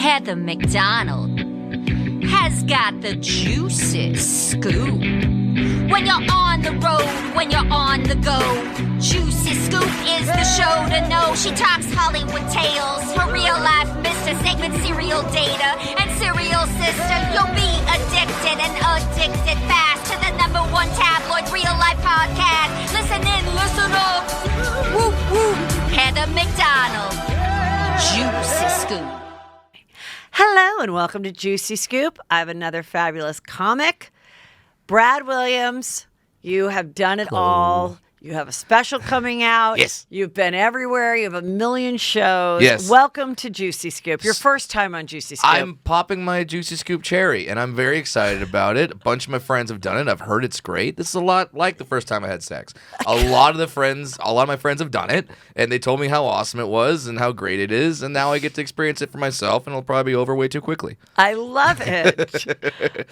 Heather McDonald has got the juiciest scoop. When you're on the road, when you're on the go, Juicy Scoop is the show to know. She talks Hollywood tales, her real life Mr. Segment serial data and serial sister. You'll be addicted and addicted fast to the #1 tabloid real life podcast. Listen in, listen up. Woo woo. Heather McDonald, Juicy Scoop. Hello and welcome to Juicy Scoop. I have another fabulous comic. Brad Williams, you have done it all. You have a special coming out. Yes. You've been everywhere. You have a million shows. Yes. Welcome to Juicy Scoop. Your first time on Juicy Scoop. I'm popping my Juicy Scoop cherry, and I'm very excited about it. A bunch of my friends have done it. I've heard it's great. This is a lot like the first time I had sex. A lot of my friends have done it, and they told me how awesome it was and how great it is, and now I get to experience it for myself, and it'll probably be over way too quickly. I love it.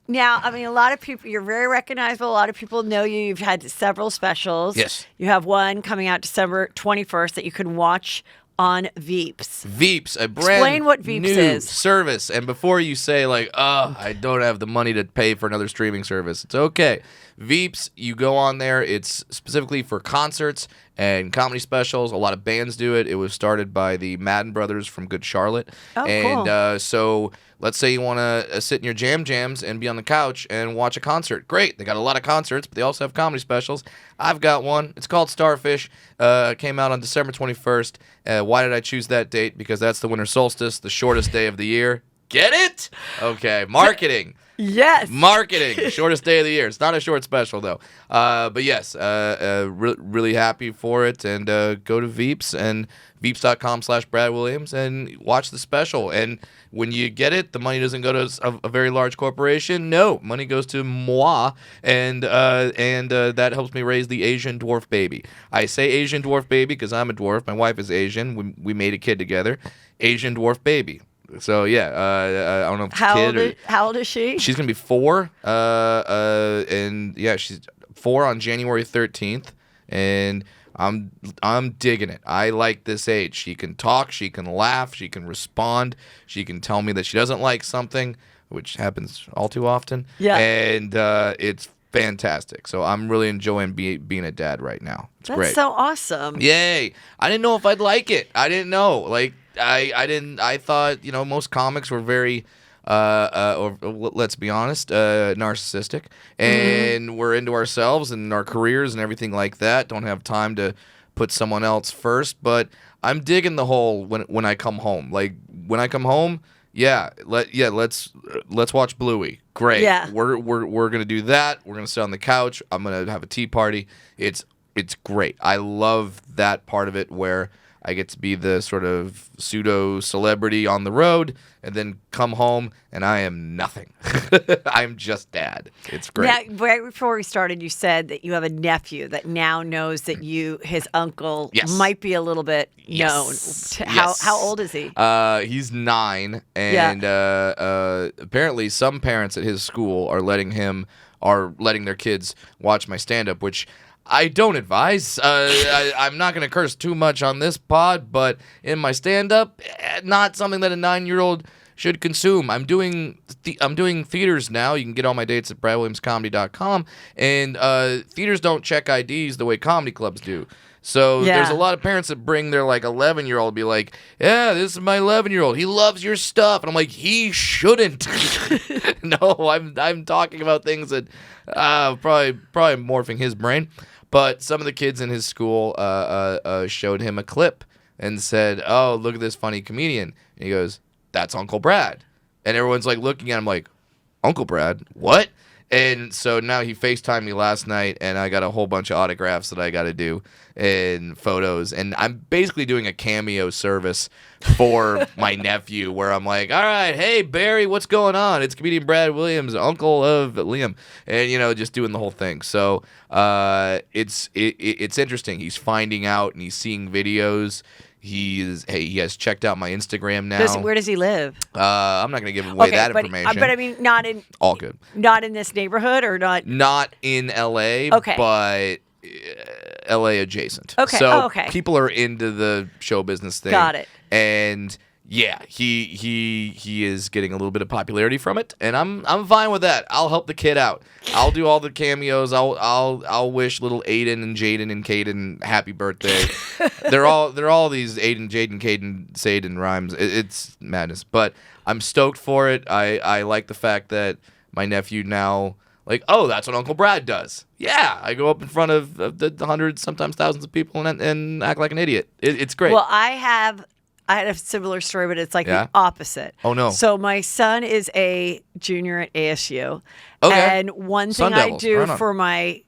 Now, I mean, a lot of people, you're very recognizable. A lot of people know you. You've had several specials. Yes. You have one coming out December 21st that you can watch on Veeps. Veeps, a brand Explain what Veeps new is. service. And before you say, like, oh, I don't have the money to pay for another streaming service, it's okay. Veeps, you go on there. It's specifically for concerts and comedy specials. A lot of bands do it. It was started by the Madden brothers from Good Charlotte. Oh, and cool. So let's say you want to sit in your jams and be on the couch and watch a concert. Great. They got a lot of concerts, but they also have comedy specials. I've got one. It's called Starfish. Came out on December 21st. Why did I choose that date? Because that's the winter solstice, the shortest day of the year. Get it? Okay. Marketing. Yes. Marketing. Shortest day of the year. It's not a short special, though. But yes, really happy for it. And go to Veeps and Veeps.com/Brad Williams and watch the special. And when you get it, the money doesn't go to a very large corporation. No, money goes to moi. And that helps me raise the Asian dwarf baby. I say Asian dwarf baby because I'm a dwarf. My wife is Asian. We made a kid together. Asian dwarf baby. So yeah, I don't know if it's a kid how old is she? She's gonna be 4, and yeah, she's 4 on January 13th, and I'm digging it. I like this age. She can talk, she can laugh, she can respond, she can tell me that she doesn't like something, which happens all too often. Yeah, and it's fantastic. So I'm really enjoying being a dad right now. It's That's great. so awesome. Yay! I didn't know if I'd like it. I didn't know. Like. I thought, most comics were very, or let's be honest, narcissistic, and we're into ourselves and our careers and everything like that. Don't have time to put someone else first, but I'm digging the whole when I come home. Like when I come home, let's watch Bluey. Great. Yeah. We're gonna do that. We're gonna sit on the couch. I'm gonna have a tea party. It's great. I love that part of it where I get to be the sort of pseudo-celebrity on the road and then come home and I am nothing. I'm just dad. It's great. Now, right before we started, you said that you have a nephew that now knows that his uncle might be a little bit known. How old is he? He's 9, and apparently some parents at his school are letting their kids watch my stand-up, which I don't advise. I'm not going to curse too much on this pod, but in my stand-up, not something that a 9-year-old should consume. I'm doing theaters now. You can get all my dates at bradwilliamscomedy.com, and theaters don't check IDs the way comedy clubs do. So there's a lot of parents that bring their 11-year-old, be like, yeah, this is my 11-year-old. He loves your stuff, and I'm like, he shouldn't. No, I'm talking about things that probably morphing his brain. But some of the kids in his school showed him a clip and said, oh, look at this funny comedian. And he goes, that's Uncle Brad. And everyone's looking at him like, Uncle Brad? What? And so now he FaceTimed me last night, and I got a whole bunch of autographs that I got to do and photos. And I'm basically doing a cameo service for my nephew where I'm like, all right, hey, Barry, what's going on? It's comedian Brad Williams, uncle of Liam. And, just doing the whole thing. So it's interesting. He's finding out and he's seeing videos. He has checked out my Instagram now. Where does he live? I'm not going to give away that information. But I mean, not in all good. Not in this neighborhood, or not. Not in LA. Okay. But LA adjacent. Okay. So okay. people are into the show business thing. Got it. And yeah, he is getting a little bit of popularity from it, and I'm fine with that. I'll help the kid out. I'll do all the cameos. I'll wish little Aiden and Jaden and Caden happy birthday. they're all these Aiden, Jaden, Caden, Saden rhymes. It's madness, but I'm stoked for it. I like the fact that my nephew now, like, oh, that's what Uncle Brad does. Yeah, I go up in front of the hundreds, sometimes thousands of people and act like an idiot. It's great. Well, I had a similar story, but it's like the opposite. Oh, no. So my son is a junior at ASU. Okay. And one thing Sun Devils. I do Right on. for my,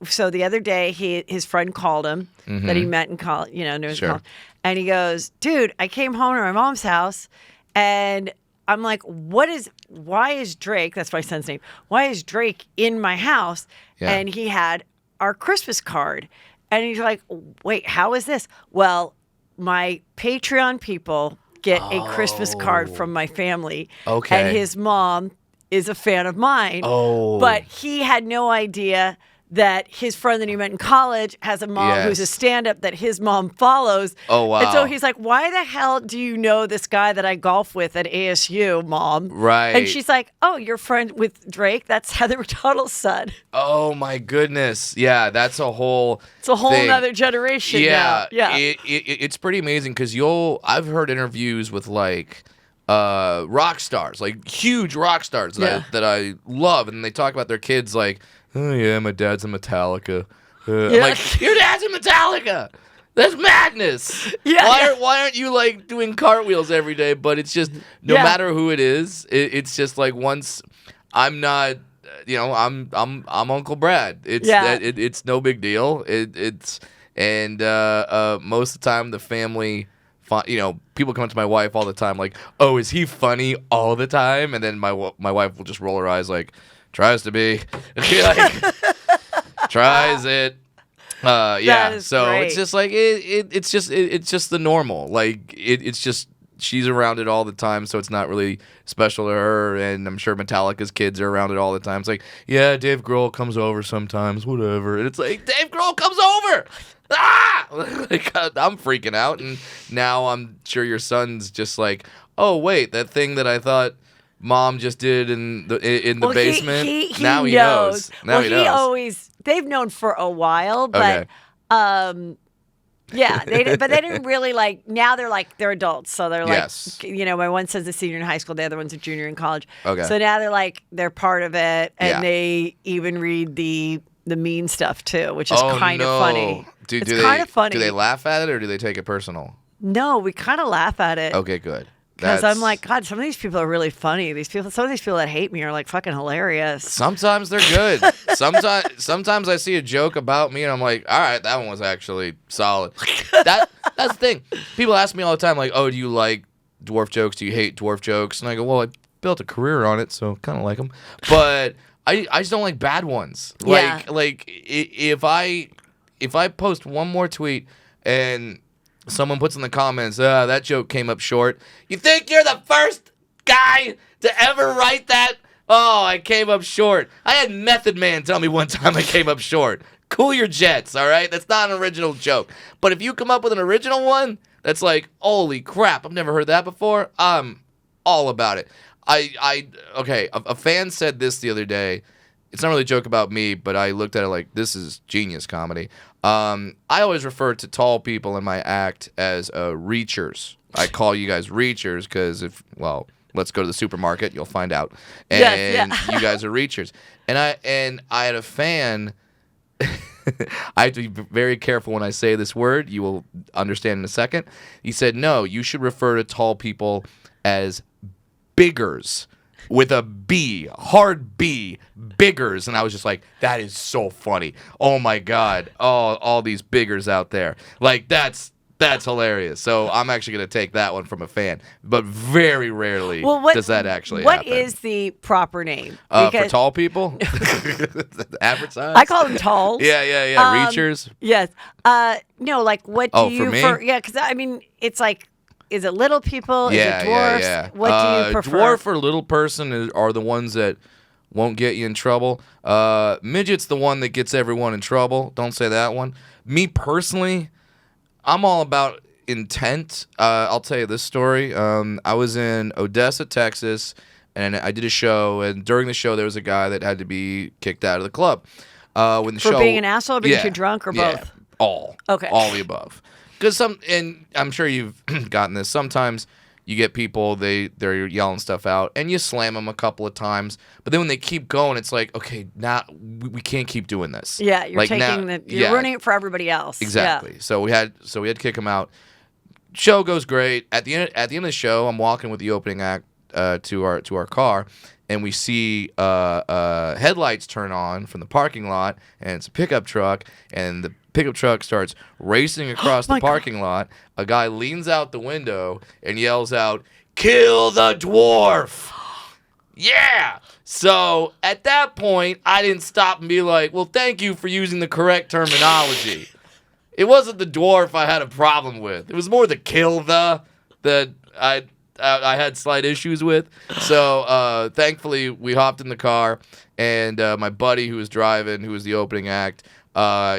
so the other day his friend called him that he met in college, knew in Sure. college. And he goes, dude, I came home to my mom's house and I'm like, why is Drake, that's my son's name, why is Drake in my house? Yeah. And he had our Christmas card. And he's like, wait, how is this? Well, my Patreon people get a Christmas card from my family. Okay. And his mom is a fan of mine. Oh. But he had no idea that his friend that he met in college has a mom who's a stand-up that his mom follows. Oh, wow. And so he's like, why the hell do you know this guy that I golf with at ASU, Mom? Right. And she's like, oh, you're friend with Drake? That's Heather McDonald's son. Oh, my goodness. Yeah, that's a whole It's a whole thing. nother generation Yeah, now. Yeah. It's pretty amazing because I've heard interviews with like rock stars, like huge rock stars that I love, and they talk about their kids like, oh yeah, my dad's in Metallica. I'm like, your dad's in Metallica. That's madness. Yeah. Why aren't you like doing cartwheels every day? But it's just no matter who it is, it's just like once I'm not. I'm Uncle Brad. It's no big deal. Most of the time the family, people come up to my wife all the time like, oh, is he funny all the time? And then my wife will just roll her eyes like, tries to be, like, tries it. That is so great. it's just like it's just the normal. Like it's just. She's around it all the time, so it's not really special to her, and I'm sure Metallica's kids are around it all the time. It's like, yeah, Dave Grohl comes over sometimes, whatever. And it's like, Dave Grohl comes over! Ah! Like, I'm freaking out, and now I'm sure your son's just like, oh, wait, that thing that I thought Mom just did in the basement? He Now he knows. Now he knows. They've known for a while, but... Okay. Yeah, but they didn't really like. Now they're adults, so they're like, Yes. my one son's a senior in high school, the other one's a junior in college. Okay. So now they're part of it, and Yeah. they even read the mean stuff too, which is kind of no. funny. It's kind of funny. Do they laugh at it or do they take it personal? No, we kind of laugh at it. Okay, good. Because I'm like, God, some of these people are really funny. Some of these people that hate me are like fucking hilarious. Sometimes they're good. Sometimes I see a joke about me and I'm like, all right, that one was actually solid. That's the thing. People ask me all the time, like, oh, do you like dwarf jokes? Do you hate dwarf jokes? And I go, well, I built a career on it, so kind of like them. But I just don't like bad ones. Yeah. Like if I post one more tweet and someone puts in the comments, that joke came up short. You think you're the first guy to ever write that? Oh, I came up short. I had Method Man tell me one time I came up short. Cool your jets, all right? That's not an original joke. But if you come up with an original one that's like, holy crap, I've never heard that before, I'm all about it. A fan said this the other day. It's not really a joke about me, but I looked at it like, this is genius comedy. I always refer to tall people in my act as reachers. I call you guys reachers because let's go to the supermarket, you'll find out. And you guys are reachers. And I had a fan. I have to be very careful when I say this word. You will understand in a second. He said, no, you should refer to tall people as biggers. With a B, hard B, biggers. And I was just like, that is so funny. Oh, my God. Oh, all these biggers out there. Like, that's hilarious. So I'm actually going to take that one from a fan. But very rarely does that actually happen. What is the proper name? For tall people? Average size? I call them talls. Yeah. Reachers? Yes. No, like, what do you... for me? Yeah, because, I mean, it's like... Is it little people? Yeah, is it dwarfs? yeah. What do you prefer? Dwarf or little person are the ones that won't get you in trouble. Midget's the one that gets everyone in trouble. Don't say that one. Me personally, I'm all about intent. I'll tell you this story. I was in Odessa, Texas, and I did a show. And during the show, there was a guy that had to be kicked out of the club. When the For show, being an asshole, or being too drunk, or yeah, both? all. Okay. All the above. Because and I'm sure you've gotten this. Sometimes you get people, they're yelling stuff out, and you slam them a couple of times. But then when they keep going, it's like, okay, now we can't keep doing this. Yeah, you're like you're ruining it for everybody else. Exactly. Yeah. So we had to kick him out. Show goes great. At the end of the show, I'm walking with the opening act to our car, and we see headlights turn on from the parking lot, and it's a pickup truck, and the pickup truck starts racing across the parking lot. A guy leans out the window and yells out, "Kill the dwarf!" Yeah. So at that point, I didn't stop and be like, well, thank you for using the correct terminology. It wasn't the dwarf I had a problem with. It was more the kill the that I had slight issues with. So thankfully, we hopped in the car, and my buddy who was driving, who was the opening act,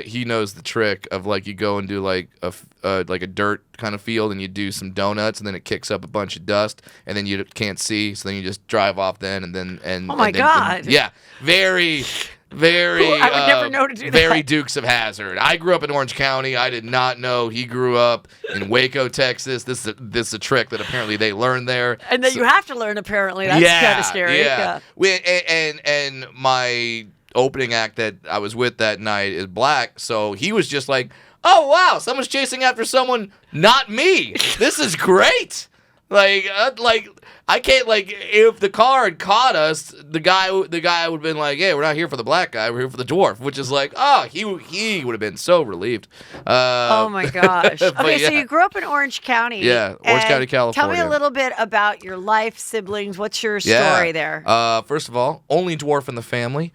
he knows the trick of, like, you go and do like a dirt kind of field, and you do some donuts, and then it kicks up a bunch of dust, and then you can't see, so then you just drive off then, oh my God. Yeah, very I would never know to do that. Very Dukes of Hazzard. I grew up in Orange County. I did not know he grew up in Waco, Texas. This is a trick that apparently they learned there. And that you have to learn, apparently. That's kind of scary. Yeah. And my opening act that I was with that night is black, so he was just like, oh, wow, someone's chasing after someone, not me. This is great. Like I can't, like, if the car had caught us, the guy would have been like, hey, we're not here for the black guy, we're here for the dwarf, which is like, oh, he would have been so relieved. Oh my gosh. Okay, yeah. So you grew up in Orange County. Yeah, Orange County, California. Tell me a little bit about your life, siblings. What's your story there? First of all, only dwarf in the family.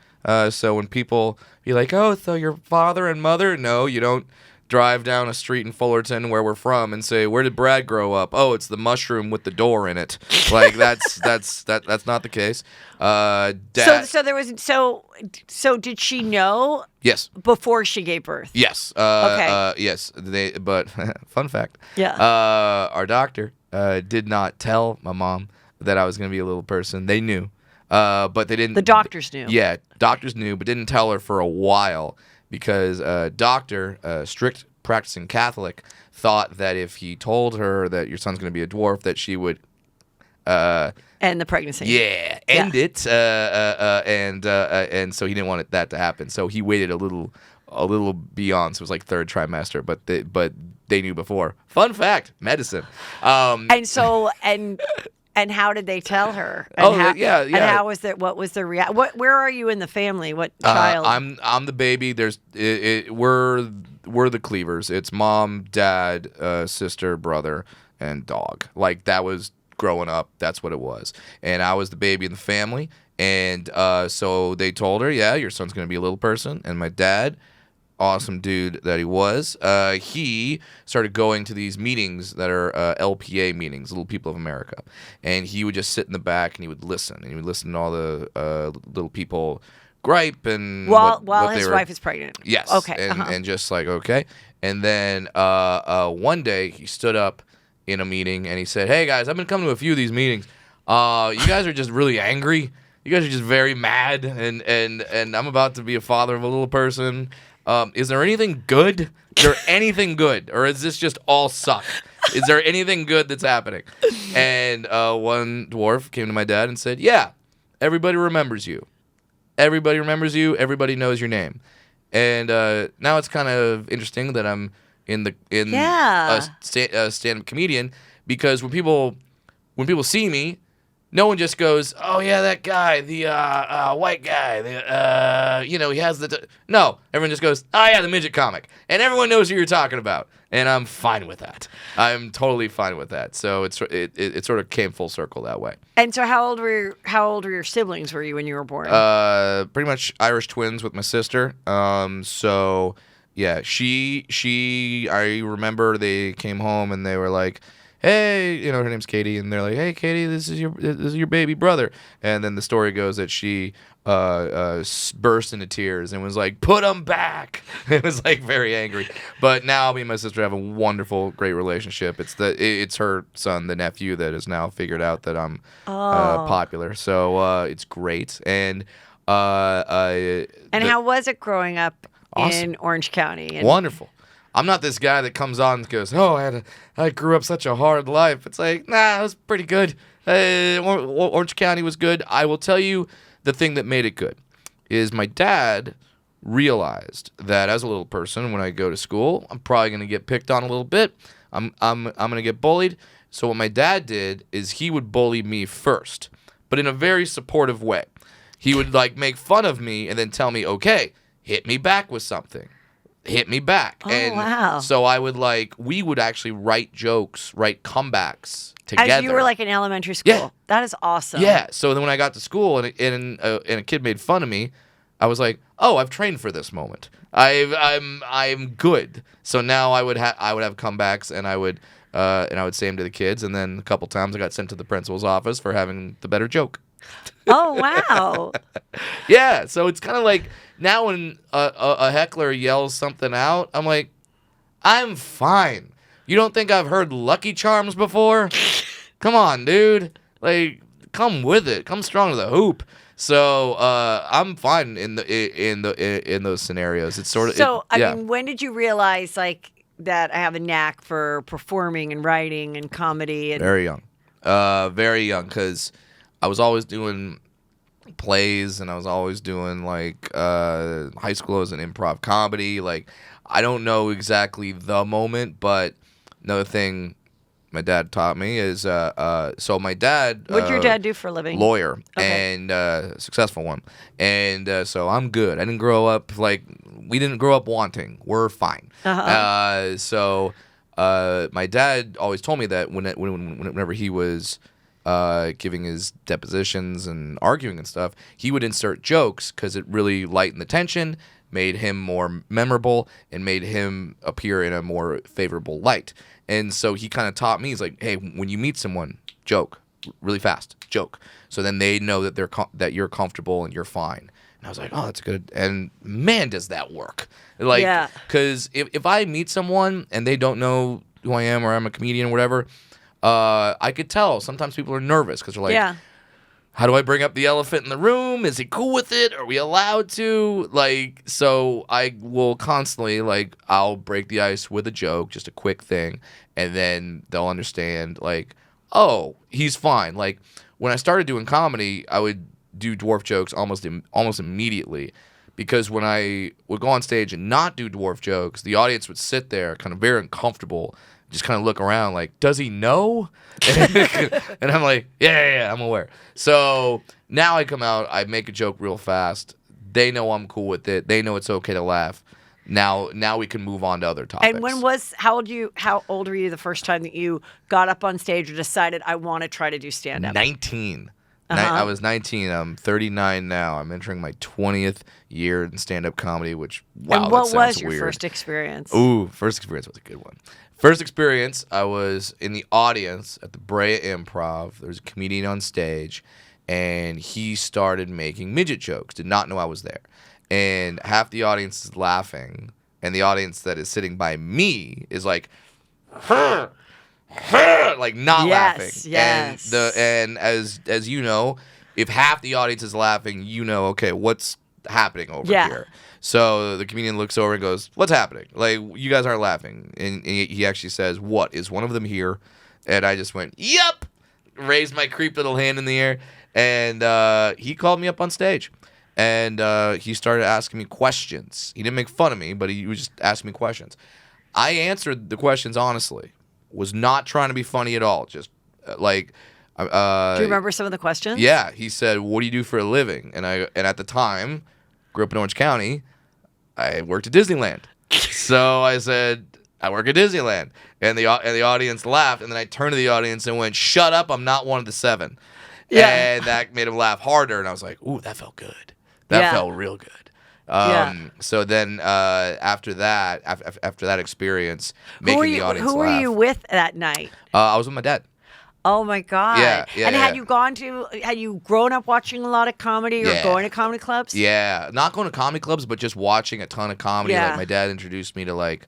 So when people be like, oh, so your father and mother? No, you don't drive down a street in Fullerton where we're from and say, where did Brad grow up? Oh, it's the mushroom with the door in it. Like, that's not the case. Dad. So did she know? Yes. Before she gave birth. Yes. Okay. Yes. But fun fact. Yeah. Our doctor did not tell my mom that I was going to be a little person. They knew. But they didn't. The doctors knew. Yeah, doctors knew, but didn't tell her for a while because doctor, strict practicing Catholic, thought that if he told her that your son's going to be a dwarf, that she would end the pregnancy. Yeah, end it. And so he didn't want that to happen. So he waited a little beyond. So it was like third trimester, but they knew before. Fun fact: medicine. And how did they tell her? And yeah. And how was that? What was the reaction? Where are you in the family? What child? I'm the baby. We're the Cleavers. It's mom, dad, sister, brother, and dog. Like, that was growing up. That's what it was. And I was the baby in the family. And so they told her, yeah, your son's gonna be a little person. And my dad, awesome dude that he was, he started going to these meetings that are LPA meetings, Little People of America, and he would just sit in the back and he would listen to all the little people gripe and while what his wife is pregnant. Yes. Okay. And just like, okay. And then one day he stood up in a meeting and he said, hey guys, I've been coming to a few of these meetings. You guys are just really angry. You guys are just very mad, and I'm about to be a father of a little person. Is there anything good? Is there anything good? Or is this just all suck? Is there anything good that's happening? And one dwarf came to my dad and said, yeah, everybody remembers you. Everybody remembers you. Everybody knows your name. And now it's kind of interesting that I'm in a stand-up comedian, because when people see me, no one just goes, oh, yeah, that guy, the white guy, he has the... No, everyone just goes, oh, yeah, the midget comic. And everyone knows who you're talking about. And I'm fine with that. I'm totally fine with that. So it sort of came full circle that way. And so how old were your siblings were you when you were born? Pretty much Irish twins with my sister. So, yeah, I remember they came home and they were like, hey, her name's Katie, and they're like, hey, Katie, this is your baby brother. And then the story goes that she burst into tears and was like, put him back. It was like very angry. But now me and my sister have a wonderful, great relationship. It's her son, the nephew, that has now figured out that I'm popular. So it's great. And how was it growing up in Orange County? Wonderful. I'm not this guy that comes on and goes, oh, I grew up such a hard life. It's like, nah, it was pretty good. Orange County was good. I will tell you the thing that made it good is my dad realized that as a little person, when I go to school, I'm probably going to get picked on a little bit. I'm going to get bullied. So what my dad did is he would bully me first, but in a very supportive way. He would like make fun of me and then tell me, okay, hit me back with something. Hit me back. Oh, wow. So we would actually write jokes, write comebacks together. As you were like in elementary school. Yeah. That is awesome. Yeah. So then when I got to school and a kid made fun of me, I was like, oh, I've trained for this moment. I'm good. So now I would have comebacks and I would say them to the kids, and then a couple times I got sent to the principal's office for having the better joke. Oh, wow. Yeah, so it's kind of like now when a heckler yells something out, I'm like, I'm fine. You don't think I've heard Lucky Charms before? Come on, dude. Like, come with it. Come strong to the hoop. So I'm fine in those scenarios. It's sort of I mean, when did you realize that I have a knack for performing and writing and comedy? Very young, because I was always doing plays, and I was always doing high school as an improv comedy. I don't know exactly the moment, but another thing my dad taught me is so my dad what'd your dad do for a living? Lawyer. Okay. And successful one. And so I'm good. I didn't grow up we didn't grow up wanting. We're fine. Uh-huh. So my dad always told me that whenever he was giving his depositions and arguing and stuff, he would insert jokes because it really lightened the tension, made him more memorable, and made him appear in a more favorable light. And so he kind of taught me, he's like, hey, when you meet someone, joke really fast, joke. So then they know that that you're comfortable and you're fine. And I was like, oh, that's good. And man, does that work. Because if I meet someone and they don't know who I am or I'm a comedian or whatever, I could tell sometimes people are nervous because they're like, how do I bring up the elephant in the room? Is he cool with it? Are we allowed to? So I will constantly, I'll break the ice with a joke, just a quick thing, and then they'll understand, oh, he's fine. When I started doing comedy, I would do dwarf jokes almost immediately, because when I would go on stage and not do dwarf jokes, the audience would sit there kind of very uncomfortable, just kind of look around does he know? And I'm like, yeah, I'm aware. So now I come out, I make a joke real fast. They know I'm cool with it. They know it's okay to laugh. Now we can move on to other topics. And how old were you the first time that you got up on stage or decided I want to try to do stand-up? 19. Uh-huh. I was 19. I'm 39 now. I'm entering my 20th year in stand-up comedy, which, wow, and what was your first experience? Ooh, first experience was a good one. First experience, I was in the audience at the Brea Improv. There was a comedian on stage, and he started making midget jokes. Did not know I was there. And half the audience is laughing, and the audience that is sitting by me is like, not laughing. Yes. And as you know, if half the audience is laughing, okay, what's happening over here? So the comedian looks over and goes, what's happening? You guys aren't laughing. And he actually says, what, is one of them here? And I just went, yep! Raised my creep little hand in the air. And he called me up on stage. And he started asking me questions. He didn't make fun of me, but he was just asking me questions. I answered the questions honestly. Was not trying to be funny at all. Just do you remember some of the questions? Yeah. He said, what do you do for a living? And at the time, grew up in Orange County, I worked at Disneyland. So I said, I work at Disneyland. And the audience laughed. And then I turned to the audience and went, shut up, I'm not one of the 7. Yeah. And that made him laugh harder. And I was like, ooh, that felt good. That felt real good. So then after that experience, making the audience Who were laugh. you with that night? I was with my dad. Oh my God. Yeah, And yeah. had you grown up watching a lot of comedy or Yeah. going to comedy clubs? Yeah, not going to comedy clubs, but just watching a ton of comedy. Yeah. Like my dad introduced me to like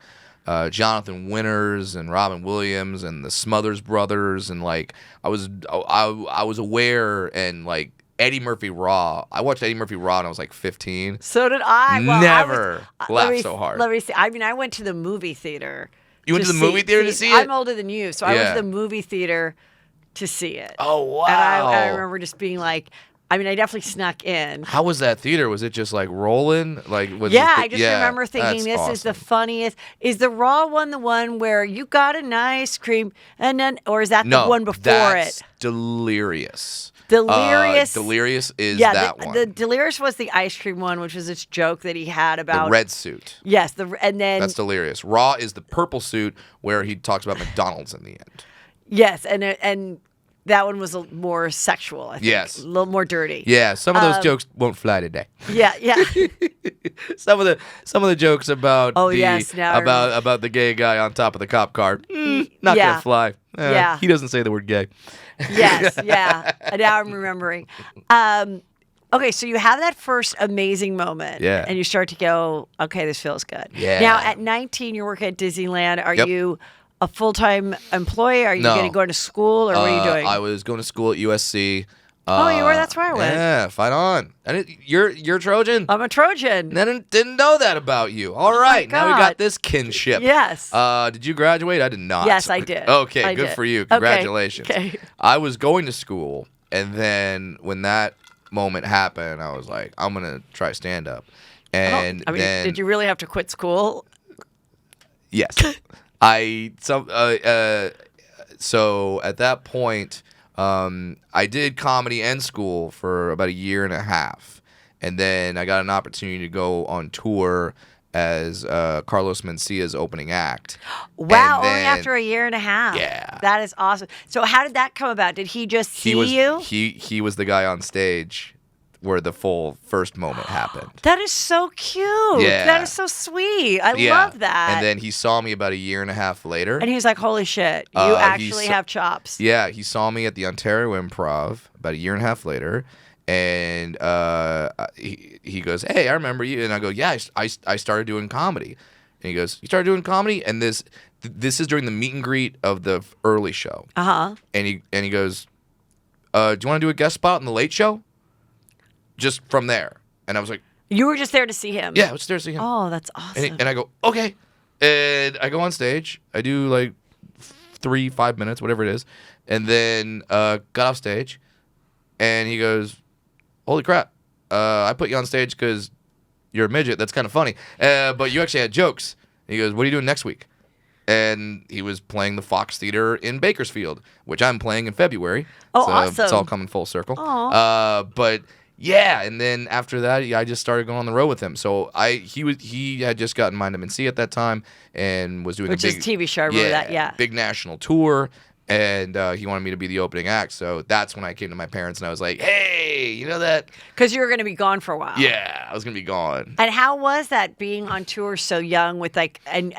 Jonathan Winters and Robin Williams and the Smothers Brothers, and like I was aware, and like Eddie Murphy Raw. I watched Eddie Murphy Raw when I was like 15. So did I. Well, Never let laughed me- so hard. Let me see. I mean, I went to the movie theater. You went to the movie theater to see it? I'm older than you, so I went Yeah. to the movie theater to see it. Oh wow! And I remember just being like, I mean, I definitely snuck in. How was that theater? Was it just like rolling? Like was Yeah, it I just remember thinking that's this is the awesome. funniest. Is the Raw one the one where you got an ice cream and then, or is that No, the one before that's it? Delirious. Delirious. Delirious is Yeah, that the, one. the Delirious was the ice cream one, which was this joke that he had about The red suit. Yes, and then That's Delirious. Raw is the purple suit where he talks about McDonald's in the end. yes, and that one was more sexual. I think. Yes. a little more dirty. Yeah, some of those jokes won't fly today. Yeah, yeah. Some of the jokes about Oh, the yes, now I remember. about the gay guy on top of the cop car. Not Yeah. gonna fly. Yeah. He doesn't say the word gay. Yes, yeah. Now I'm remembering. Okay, so you have that first amazing moment. Yeah. And you start to go, okay, this feels good. Yeah. Now, at 19, you're working at Disneyland. Are Yep. you a full-time employee? Are you No. going to school, or what are you doing? I was going to school at USC. Oh, you were? That's where I went. Yeah, fight on. And you're Trojan. I'm a Trojan. Didn't know that about you. All right, now we God. got this kinship. Yes. Did you graduate? I did not. Yes, I did. Okay, I good did. for you. Okay, Congratulations. okay. I was going to school, and then when that moment happened, I was like, I'm gonna try stand up. And I mean, then did you really have to quit school? yes, so at that point, I did comedy and school for about a year and a half, and then I got an opportunity to go on tour as Carlos Mencia's opening act. Wow, And only then after a year and a half. Yeah. That is awesome. So how did that come about? Did he just see you? He was the guy on stage where the full first moment happened. That is so cute. Yeah. That is so sweet. I Yeah. love that. And then he saw me about a year and a half later. And he's like, holy shit, you He actually saw- have chops. Yeah, he saw me at the Ontario Improv about a year and a half later, and he goes, "Hey, I remember you." And I go, "Yeah, I started doing comedy." And he goes, "You started doing comedy?" And this is during the meet and greet of the early show. Uh-huh. And he goes, "Do you want to do a guest spot in the late show?" Just from there, and I was like, You were just there to see him. "Yeah, let's there see him." Oh, that's awesome. And I go, "Okay," and I go on stage. I do like 3-5 minutes, whatever it is, and then got off stage, and he goes, "Holy crap! I put you on stage because you're a midget. That's kind of funny, but you actually had jokes." And he goes, "What are you doing next week?" And he was playing the Fox Theater in Bakersfield, which I'm playing in February. Oh, so awesome. It's all coming full circle. Aw. But yeah, and then after that, I just started going on the road with him. So he had just gotten Mind Mencia at that time and was doing Which a is big a TV show. I remember that, yeah. big national tour, and he wanted me to be the opening act. So that's when I came to my parents and I was like, "Hey, you know that? Because you were going to be gone for a while. Yeah, I was gonna be gone." And how was that being on tour so young with like and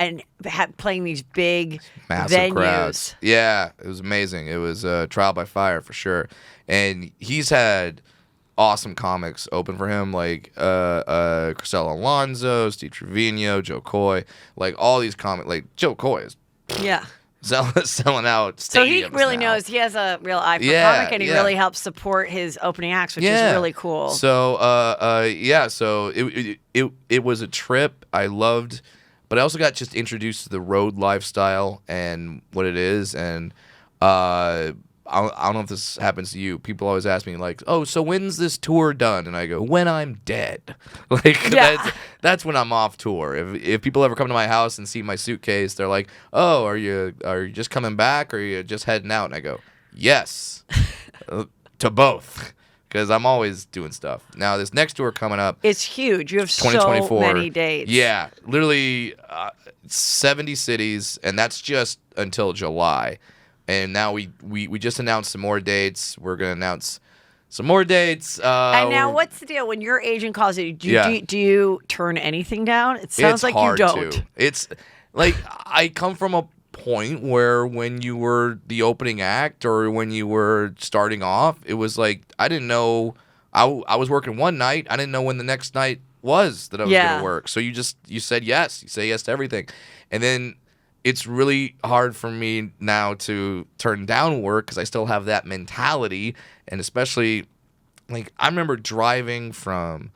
playing these big Massive venues? crowds. Yeah, it was amazing. It was trial by fire for sure. And he's had awesome comics open for him, like Cristela Alonso, Steve Trevino, Joe Coy, like all these comics. Like Joe Coy is Yeah. selling out. So he stadiums really now. knows. He has a real eye for Yeah, comic, and he yeah. really helps support his opening acts, which is really cool. So so it was a trip I loved, but I also got just introduced to the road lifestyle and what it is, and I don't know if this happens to you. People always ask me like, "Oh, so when's this tour done?" And I go, "When I'm dead." Like Yeah. that's when I'm off tour. If people ever come to my house and see my suitcase, they're like, "Oh, are you just coming back, or are you just heading out?" And I go, "Yes," to both, because I'm always doing stuff. Now this next tour coming up, It's huge. You have so 2024. many dates. Yeah, literally 70 cities, and that's just until July. And now we just announced some more dates. We're gonna announce some more dates. And now, what's the deal when your agent calls you? Do you turn anything down? It sounds it's like hard you don't. To. It's like I come from a point where when you were the opening act or when you were starting off, it was like I didn't know. I was working one night. I didn't know when the next night was that I was going to work. So you said yes. You say yes to everything, and then it's really hard for me now to turn down work because I still have that mentality. And especially, like, I remember driving from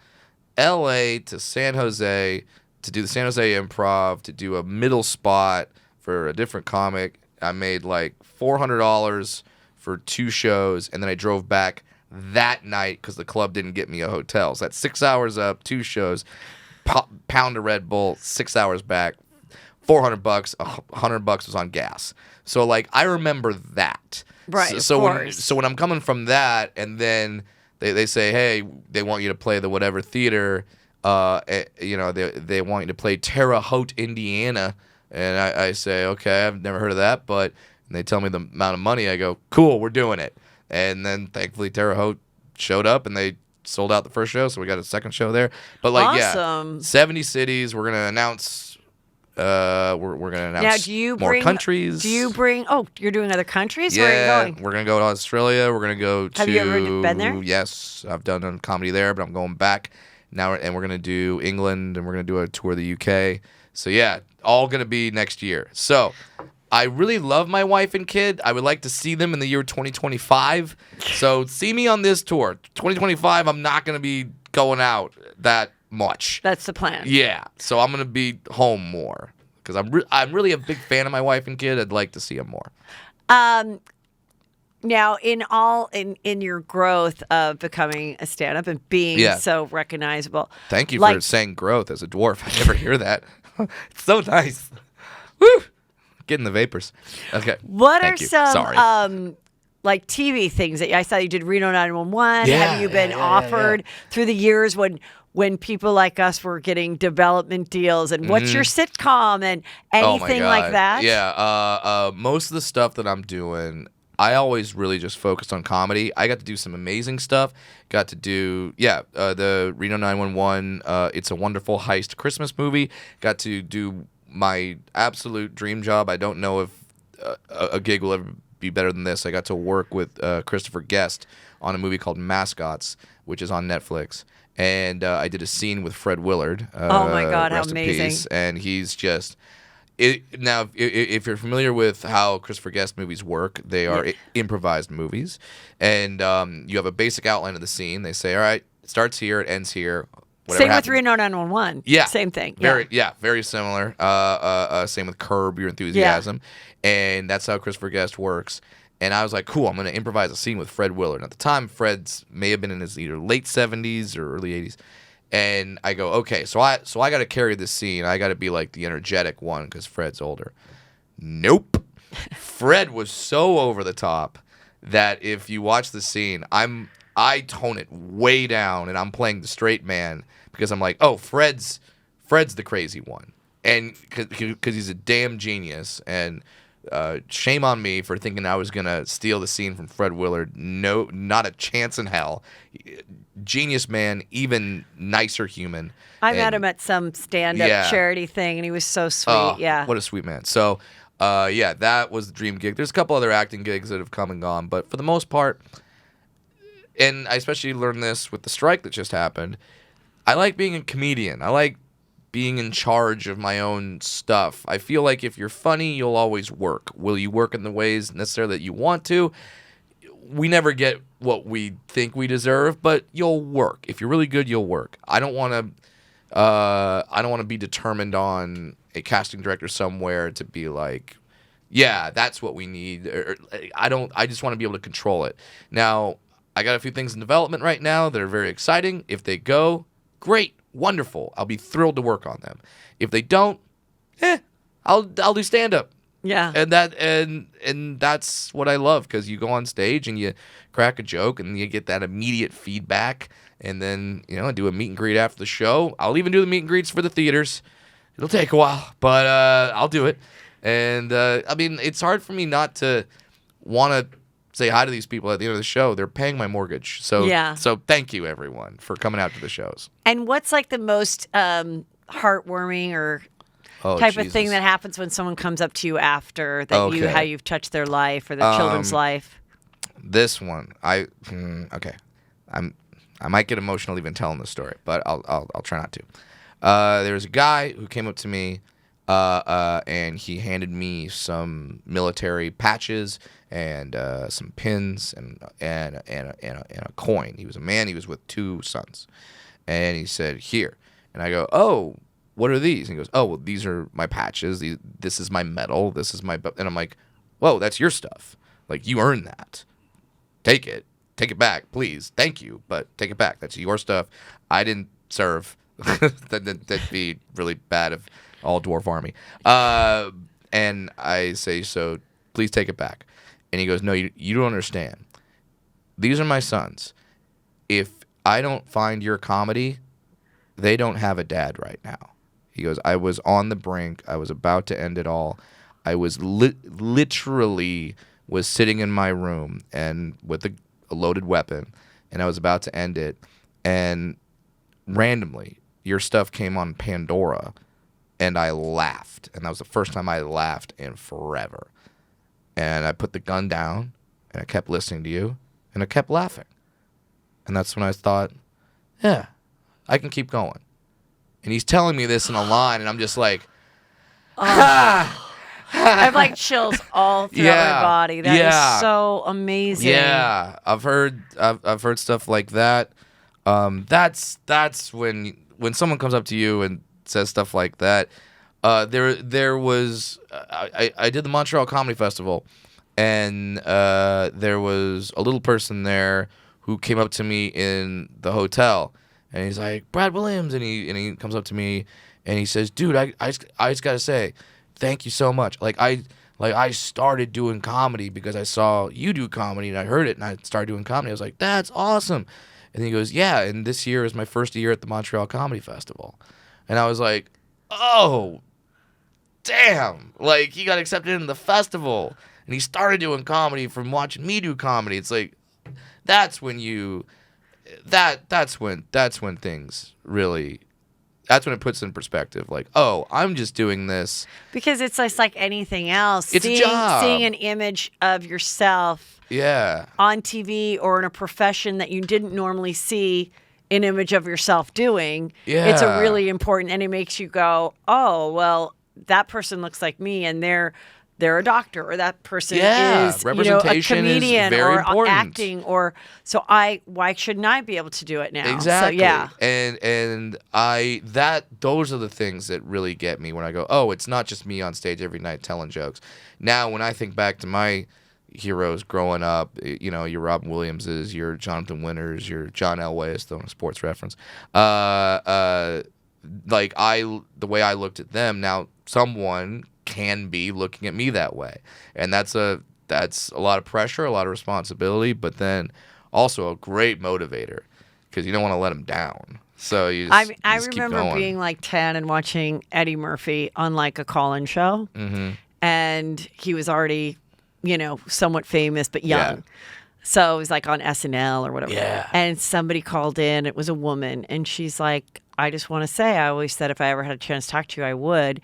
L.A. to San Jose to do the San Jose Improv, to do a middle spot for a different comic. I made like $400 for 2 shows, and then I drove back that night because the club didn't get me a hotel. So that's 6 hours up, 2 shows, pound of Red Bull, 6 hours back, $400, $100 was on gas. So, like, I remember that. Right, So of course. when I'm coming from that, and then they say, hey, they want you to play the whatever theater, they want you to play Terre Haute, Indiana, and I say, okay, I've never heard of that, and they tell me the amount of money, I go, cool, we're doing it. And then thankfully Terre Haute showed up, and they sold out the first show, so we got a second show there. But awesome. 70 cities. We're gonna announce. We're gonna announce now, more countries. Do you bring? Oh, you're doing other countries. Yeah, where are you going? we're gonna go to Australia. We're gonna go to. Have you ever been there? Yes, I've done comedy there, but I'm going back now, and we're gonna do England, and we're gonna do a tour of the UK. So yeah, all gonna be next year. So I really love my wife and kid. I would like to see them in the year 2025. So see me on this tour. 2025, I'm not gonna be going out that much. That's the plan. Yeah, so I'm gonna be home more because I'm really a big fan of my wife and kid. I'd like to see them more. Now, in your growth of becoming a stand-up and being so recognizable. Thank you for saying growth as a dwarf. I never hear that. It's so nice. Woo! Getting the vapors. Okay. What Thank are you. some Sorry. like TV things that I saw you did Reno 911? Yeah, Have you been offered through the years when people like us were getting development deals? And what's your sitcom and anything like that? Yeah. Most of the stuff that I'm doing, I always really just focused on comedy. I got to do some amazing stuff. Got to do, the Reno 911, It's a Wonderful Heist Christmas movie. Got to do my absolute dream job. I don't know if a gig will ever be better than this. I got to work with Christopher Guest on a movie called Mascots, which is on Netflix. And I did a scene with Fred Willard. Oh my God, how rest in amazing. peace. And he's just... Now, if you're familiar with how Christopher Guest movies work, they are improvised movies. And you have a basic outline of the scene. They say, all right, it starts here, it ends here. Same with Reno 911. Yeah. Same thing. Very similar. Same with Curb Your Enthusiasm. And that's how Christopher Guest works. And I was like, cool, I'm going to improvise a scene with Fred Willard. And at the time, Fred's may have been in his either late 70s or early 80s. And I go, okay, so I got to carry this scene. I got to be like the energetic one because Fred's older. Nope. Fred was so over the top that if you watch the scene, I tone it way down, and I'm playing the straight man because I'm like, oh, Fred's the crazy one, and because he's a damn genius. And shame on me for thinking I was gonna steal the scene from Fred Willard. No, not a chance in hell. Genius man, even nicer human. I met him at some stand-up charity thing, and he was so sweet. What a sweet man. So, that was the dream gig. There's a couple other acting gigs that have come and gone, but for the most part, and I especially learned this with the strike that just happened, I like being a comedian. I like being in charge of my own stuff. I feel like if you're funny, you'll always work. Will you work in the ways necessarily that you want to? We never get what we think we deserve, but you'll work. If you're really good, you'll work. I don't want to be determined on a casting director somewhere to be like, yeah, that's what we need. I just want to be able to control it. Now, I got a few things in development right now that are very exciting. If they go, great, wonderful. I'll be thrilled to work on them. If they don't, I'll do stand up. Yeah. And that's what I love, because you go on stage and you crack a joke and you get that immediate feedback, and then I do a meet and greet after the show. I'll even do the meet and greets for the theaters. It'll take a while, but I'll do it. And I mean, it's hard for me not to want to say hi to these people at the end of the show. They're paying my mortgage. So so thank you everyone for coming out to the shows. And what's like the most heartwarming or type of thing that happens when someone comes up to you after that how you've touched their life or their children's life? This one, I might get emotional even telling the story, but I'll try not to. There was a guy who came up to me, and he handed me some military patches and some pins and a coin. He was a man. He was with 2 sons, and he said, "Here." And I go, "Oh, what are these?" And he goes, "Oh, well, these are my patches. This is my medal. This is my..." And I'm like, "Whoa, that's your stuff. Like, you earned that. Take it. Take it back, please. Thank you, but take it back. That's your stuff. I didn't serve." That'd be really bad of all dwarf army. And I say, "So please take it back." And he goes, "No, you don't understand. These are my sons. If I don't find your comedy, they don't have a dad right now." He goes, "I was on the brink. I was about to end it all. I was literally was sitting in my room and with a loaded weapon, and I was about to end it. And randomly, your stuff came on Pandora, and I laughed. And that was the first time I laughed in forever. And I put the gun down, and I kept listening to you, and I kept laughing. And that's when I thought, yeah, I can keep going." And he's telling me this in a line, and I'm just like, I have like chills all throughout my body. That is so amazing. Yeah, I've heard stuff like that. That's when someone comes up to you and says stuff like that. There was I did the Montreal Comedy Festival, and there was a little person there who came up to me in the hotel, and he's like, "Brad Williams," and he comes up to me and he says, "Dude, I just gotta say, thank you so much. I started doing comedy because I saw you do comedy and I heard it and I started doing comedy." I was like, "That's awesome." And he goes, "Yeah, and this year is my first year at the Montreal Comedy Festival." And I was like, "Oh, damn. Like, he got accepted into the festival and he started doing comedy from watching me do comedy." It's like, that's when things really, that's when it puts in perspective. Like, oh, I'm just doing this. Because it's like anything else. It's a job. Seeing an image of yourself on TV or in a profession that you didn't normally see an image of yourself doing. It's a really important, and it makes you go, "Oh, well, that person looks like me, and they're a doctor, or that person is, a comedian or important. Acting, or so why shouldn't I be able to do it now?" Exactly. So, yeah. And those are the things that really get me when I go, "Oh, it's not just me on stage every night telling jokes." Now, when I think back to my heroes growing up, your Robin Williamses, your Jonathan Winters, your John Elway, throwing a sports reference. The way I looked at them, now someone can be looking at me that way, and that's a lot of pressure, a lot of responsibility, but then also a great motivator because you don't want to let them down. So I remember being like 10 and watching Eddie Murphy on like a call-in show, and he was already, somewhat famous but young. Yeah. So it was like on SNL or whatever. Yeah. And somebody called in. It was a woman, and she's like, "I just want to say, I always said if I ever had a chance to talk to you, I would."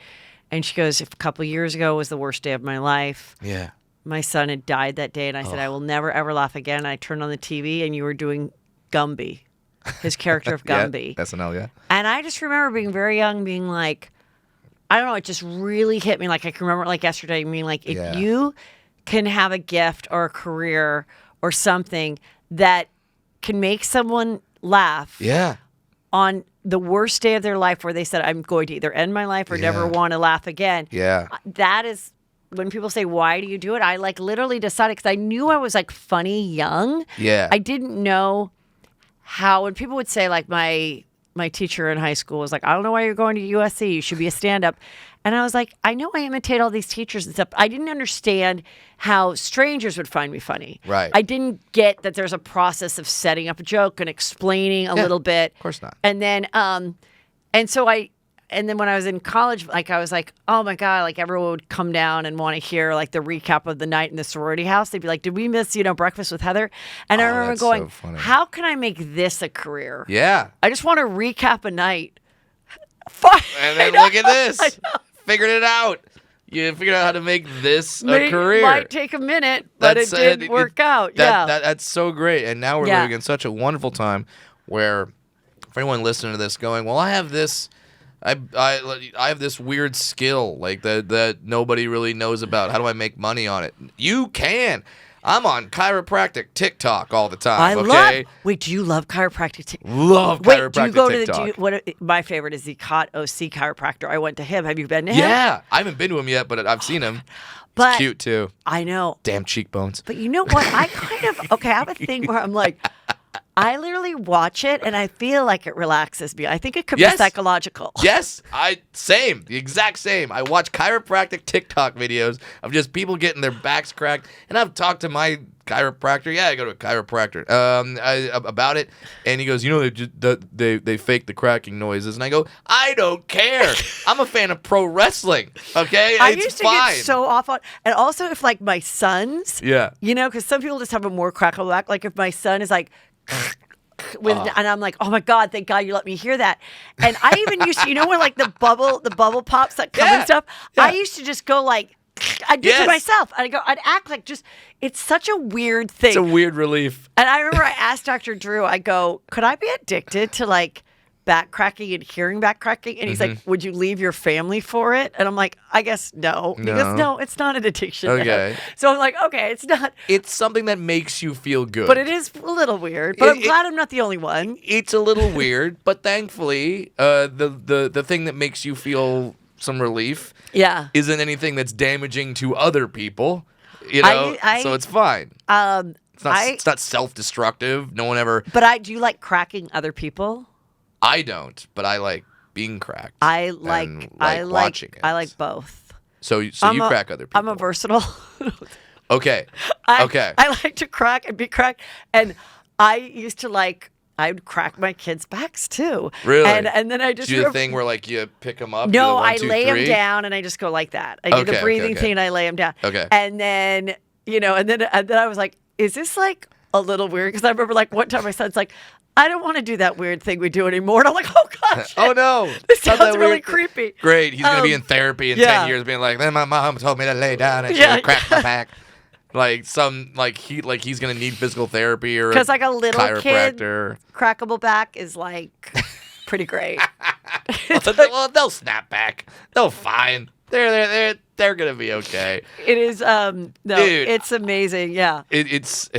And she goes, "A couple of years ago was the worst day of my life. Yeah. My son had died that day." And I said, "I will never, ever laugh again." And I turned on the TV, and you were doing Gumby, his character of Gumby. Yeah, SNL, yeah. And I just remember being very young, being like, I don't know, it just really hit me. Like, I can remember it like yesterday, being like, if you can have a gift or a career or something that can make someone laugh on the worst day of their life, where they said, "I'm going to either end my life or never want to laugh again." Yeah. That is, when people say, "Why do you do it?" I like literally decided, because I knew I was like funny young. Yeah. I didn't know how, when people would say, like, my teacher in high school was like, "I don't know why you're going to USC. You should be a stand-up." And I was like, I know I imitate all these teachers and stuff. I didn't understand how strangers would find me funny. Right. I didn't get that there's a process of setting up a joke and explaining a little bit. Of course not. And then, and so I and then when I was in college, like I was like, oh my God, like everyone would come down and want to hear like the recap of the night in the sorority house. They'd be like, did we miss, breakfast with Heather? And I remember that's going, so funny. how can I make this a career? Yeah. I just want to recap a night. And then look at this. Figured it out. You figured out how to make this a career. Might take a minute, but it did work out. That's so great. And now we're Yeah. living in such a wonderful time where, for anyone listening to this going, well, I have this, I have this weird skill like that nobody really knows about. How do I make money on it? You can. I'm on chiropractic TikTok all the time. Wait, do you love chiropractic? Love Wait, chiropractic do you go TikTok. to my favorite is the Cot OC chiropractor. I went to him. Have you been to him? Yeah, I haven't been to him yet, but I've seen him. But It's cute too. I know. Damn cheekbones. But you know what? I have a thing where I'm like, I literally watch it and I feel like it relaxes me. I think it could be psychological. Yes, the exact same. I watch chiropractic TikTok videos of just people getting their backs cracked, and I've talked to my chiropractor. Yeah, I go to a chiropractor about it, and he goes, they fake the cracking noises, and I go, I don't care. I'm a fan of pro wrestling. Okay, I it's used to fine. get so off on, and also if like my sons, because some people just have a more crackle back. Like if my son is like. And I'm like, oh my God, thank God you let me hear that. And I even used to, when like the bubble pops that come and stuff, I used to just go like, I'd do it to myself. I'd act like it's such a weird thing. It's a weird relief. And I remember I asked Dr. Drew, I go, could I be addicted to like back cracking and hearing back cracking? And he's like, would you leave your family for it? And I'm like, I guess no. He goes, no, it's not an addiction. Okay. So I'm like, okay, it's not. It's something that makes you feel good. But it is a little weird. But I'm glad I'm not the only one. It's a little weird, but thankfully, the thing that makes you feel some relief isn't anything that's damaging to other people. So it's fine. It's not self-destructive. No one ever. But do you like cracking other people? I don't, but I like being cracked. I like watching it. I like both. So you crack other people. I'm a versatile. Okay. I like to crack and be cracked, and I used to I would crack my kids' backs too. Really? And then I just do the thing where like you pick them up. No, one, I two, lay three? them down and I just go like that. I do the breathing thing and I lay them down. Okay. And then and then I was like, is this like a little weird? Because I remember like one time my son's like, I don't want to do that weird thing we do anymore. And I'm like, oh gosh. Oh no. This sounds really creepy. Great. He's gonna be in therapy in 10 years, being like, then my mom told me to lay down and she cracked my back. Like he's gonna need physical therapy or because like a little chiropractor. Kid, crackable back is like pretty great. Well, they'll snap back. They'll fine. They're gonna be okay. It is no, dude, it's amazing. Yeah. It's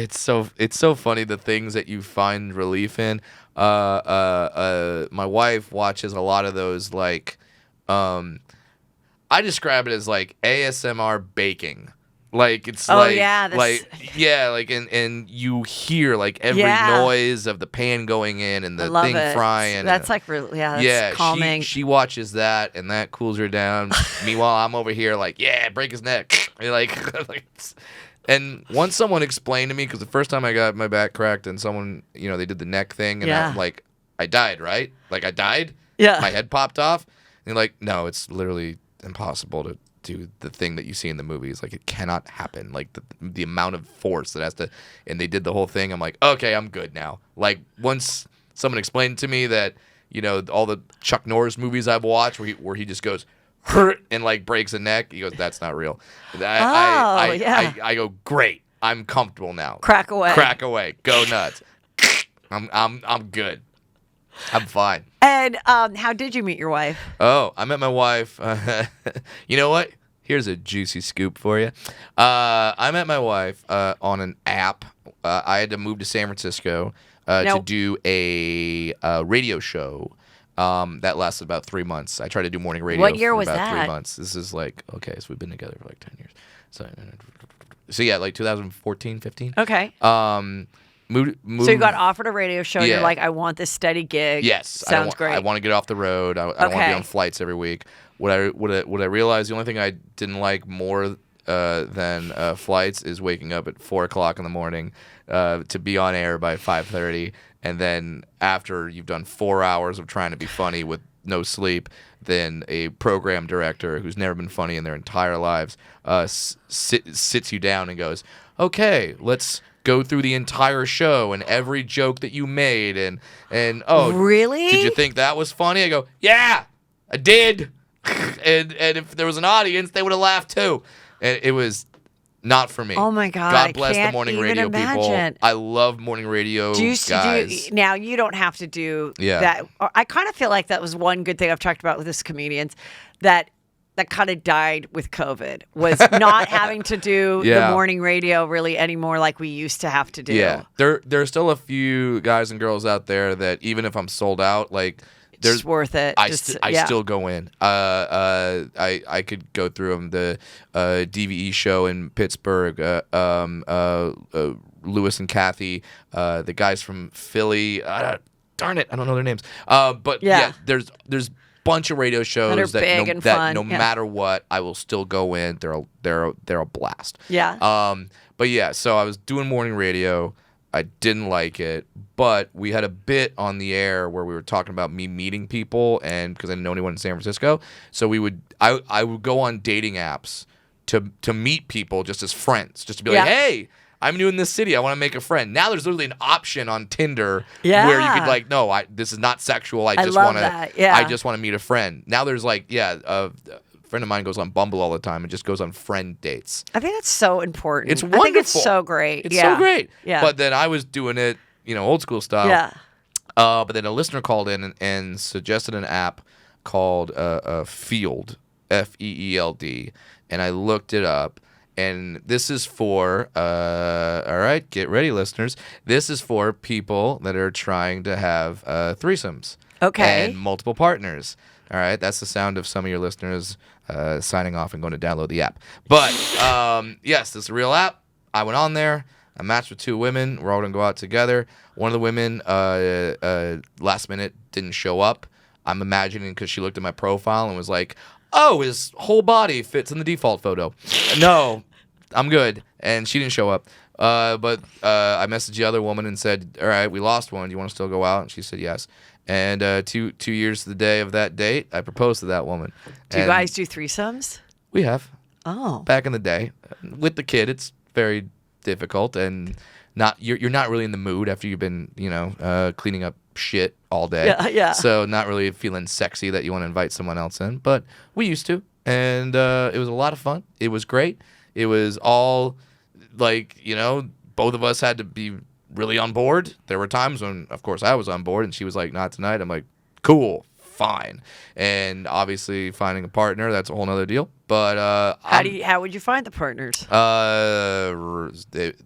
so funny the things that you find relief in. My wife watches a lot of those like I describe it as like ASMR baking. Like it's and you hear like every noise of the pan going in and the thing frying. That's like really that's calming. She watches that and that cools her down. Meanwhile, I'm over here like break his neck. And once someone explained to me, because the first time I got my back cracked and someone they did the neck thing and I'm like I died, right? Like I died. Yeah. My head popped off. And they're like, no, it's literally impossible to do the thing that you see in the movies. Like it cannot happen. Like the amount of force that has to, and they did the whole thing. I'm like, okay, I'm good now. Like once someone explained to me that all the Chuck Norris movies I've watched where he just goes hurt and like breaks a neck, he goes, that's not real. I go, great, I'm comfortable now. Crack away, go nuts. I'm good. I'm fine. And how did you meet your wife? Oh, I met my wife. You know what? Here's a juicy scoop for you. I met my wife on an app. I had to move to San Francisco to do a radio show that lasted about 3 months. I tried to do morning radio for about 3 months. This is like, okay, so we've been together for like 10 years. So yeah, like 2014, 15. Okay. Moved. So you got offered a radio show. And you're like, I want this steady gig. Yes, sounds great. I want to get off the road. I don't want to be on flights every week. What I realized, the only thing I didn't like more than flights is waking up at 4:00 in the morning to be on air by 5:30, and then after you've done 4 hours of trying to be funny with no sleep than a program director who's never been funny in their entire lives sits you down and goes, okay, let's go through the entire show and every joke that you made and oh, really? Did you think that was funny? I go, yeah, I did. and if there was an audience, they would have laughed too. And it was not for me. Oh my God! God bless the can't morning even radio imagine. people. I love morning radio guys. Now you don't have to do that. I kind of feel like that was one good thing I've talked about with this comedians that kind of died with COVID was not having to do the morning radio really anymore like we used to have to do. Yeah, there's still a few guys and girls out there that even if I'm sold out, like. It's worth it. I still go in. I could go through them. The DVE show in Pittsburgh, Lewis and Kathy, the guys from Philly. Darn it, I don't know their names. But there's a bunch of radio shows that no matter what, I will still go in. They're a blast. Yeah. But yeah, so I was doing morning radio. I didn't like it, but we had a bit on the air where we were talking about me meeting people, and because I didn't know anyone in San Francisco, so I would go on dating apps to meet people just as friends, just to be like, hey, I'm new in this city, I want to make a friend. Now there's literally an option on Tinder where you could like, no, this is not sexual. I just want to meet a friend. Now there's like, a friend of mine goes on Bumble all the time and just goes on friend dates. I think that's so important. It's wonderful. I think it's so great. It's so great. Yeah. But then I was doing it, old school style. Yeah. But then a listener called in and suggested an app called Field, F-E-E-L-D, and I looked it up. And this is for, all right, get ready, listeners. This is for people that are trying to have threesomes. Okay. And multiple partners. All right, that's the sound of some of your listeners signing off and going to download the app. But, yes, this is a real app. I went on there. I matched with 2 women. We're all going to go out together. One of the women, last minute, didn't show up. I'm imagining because she looked at my profile and was like, oh, his whole body fits in the default photo. No, I'm good. And she didn't show up. But I messaged the other woman and said, all right, we lost one. Do you want to still go out? And she said yes. And 2 years to the day of that date, I proposed to that woman. Do you guys do threesomes? We have. Oh. Back in the day. With the kid, it's very difficult. And you're not really in the mood after you've been, cleaning up shit all day. Yeah. So not really feeling sexy that you want to invite someone else in. But we used to. And it was a lot of fun. It was great. It was all, both of us had to be really on board. There were times when, of course, I was on board, and she was like, not tonight. I'm like, cool, fine. And obviously, finding a partner, that's a whole nother deal. But how would you find the partners?